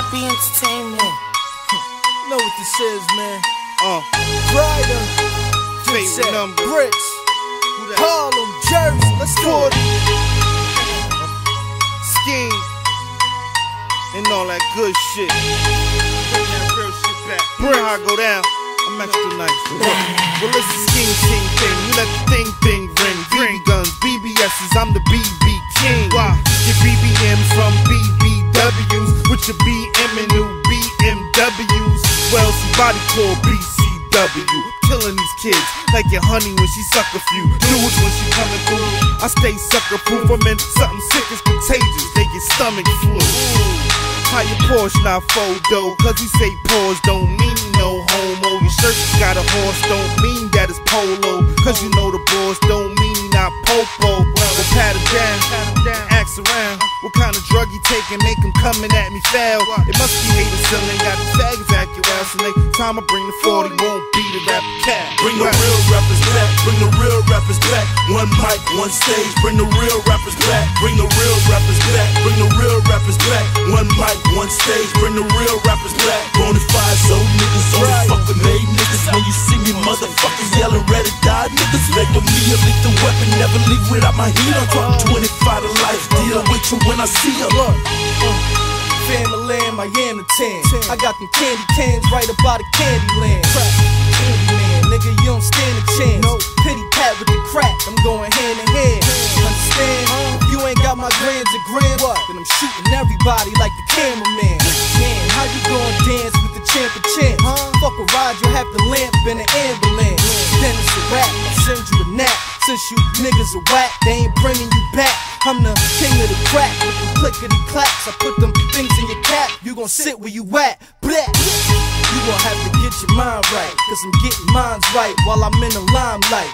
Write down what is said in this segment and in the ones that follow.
Happy Entertainment. Know what this is, man. Ryder, Favorite number. Bricks, Harlem, Jersey, let's do it. Scheme and all that good shit. Bring that real shit back. Bring how I go down. I'm extra nice. Well, it's a scheme ting thing. You let the thing ring. BB guns, BBS's, I'm the BB king. Why? Get BBMs from BBWs with your BM and new BMWs. Well, somebody call BCW. Killing these kids like your honey when she suck a few. Dudes when she coming through. I stay sucker proof. I'm in something sick is contagious. They get stomach flu. How your Porsche not photo? Cause he say pause don't mean no homo. Your shirt got a horse don't mean that it's polo. Cause you know the boss don't mean he not popo. Well, pat him down, ask around. What kind of drug he taking? Make him coming at me foul. It must be haters selling. Got the faggots acting out. So next time I bring the 40, won't be the rap cat. Bring the real rappers back, bring the real rappers back. One mic, one stage, bring the real rappers back. Bring the real rappers back, bring the real rappers back. One mic, one stage, bring the real rappers back. Bonafide, so niggas only fuck with made niggas. When you see me motherfuckers yelling ready to die, niggas make with me a lethal weapon. Never leave without my heat on top. 25 to life, deal with you when I see you. Look, family land, my Tan. I got them candy cans right up out of Candyland. Candyman, nigga, you don't stand a chance. Pity pat with the crack, I'm going hand in hand. Understand? If you ain't got my grams or grams, then I'm shooting everybody like the cameraman. Man, how you gonna dance with the champ of champs? Fuck a ride, you'll have the lamp in an ambulance. Then it's a rap, I'll send you a nap. Since you niggas are whack, they ain't bringing you back. I'm the king of the crack with the clickety claps. I put them things in your cap, you gon' sit where you at. Blah. You gon' have to get your mind right, cause I'm getting mines right while I'm in the limelight.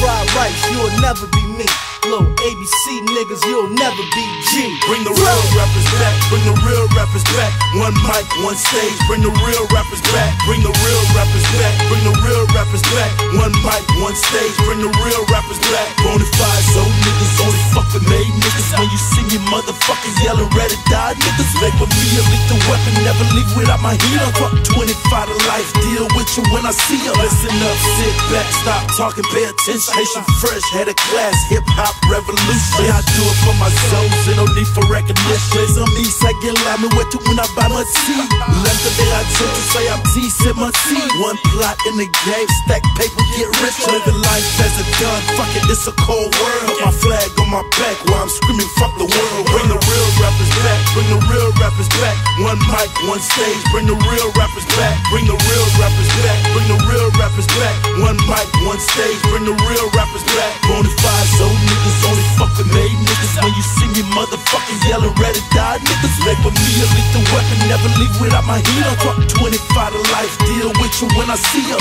Fried rice, you'll never be me. Little ABC niggas, you'll never be G. Bring the real rappers back, bring the real rappers back. One mic, one stage, bring the real rappers back. Bring the real rappers back, bring the real rappers back. One mic, one stage, bring the real rappers back. Bonafide, so niggas only fuck with made niggas. When you see me motherfuckers yelling ready to die, niggas make with me a lethal weapon. Never leave without my heat on top. 25 to life, deal with you when I see you. Listen up, sit back, stop talking, pay attention. Haitian fresh, head of class, hip hop revolution. I do it for my soul, so no need for recognition. Some east I get loud, me wet to when I buy my tea. Left the day I took to say I'm T, sip my tea. One plot in the game, stack paper, get rich. Living life as a gun, fuck it, it's a cold world. Put my flag on my back while I'm screaming, fuck the world. Bring the real rappers back, bring the real rappers back. One mic, one stage, bring the real rappers back. Bring the real rappers back, bring the real rappers back. One mic, one stage, bring the real rappers back. Bonafide, so niggas only fuck with made niggas. When you see me motherfuckers yelling ready to die, niggas make with me a lethal weapon. Never leave without my heat on top. 25 to life, deal with you when I see you.